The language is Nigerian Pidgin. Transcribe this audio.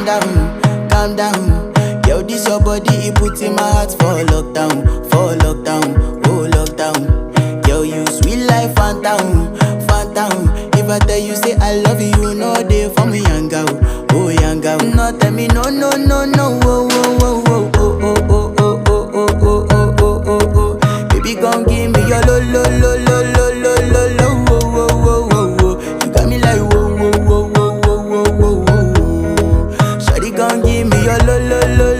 calm down. Yo, this your body, it puts in my heart for lockdown, oh lockdown. Yo, you sweet life, phantom, phantom. If I tell you say I love you, you know they for me, young girl, oh young girl. No, tell me no, no, no, no, oh, oh, oh, oh, oh, oh, oh, oh, oh, oh, oh, oh, oh, oh. Baby, gon' give me your lo, lo, lo, lo, lo, lo, lo, lo, oh, oh, oh, oh, oh. You got me like whoa, whoa, whoa, whoa, whoa, whoa, whoa, whoa. Shawty gon' give me your lo, lo, lo.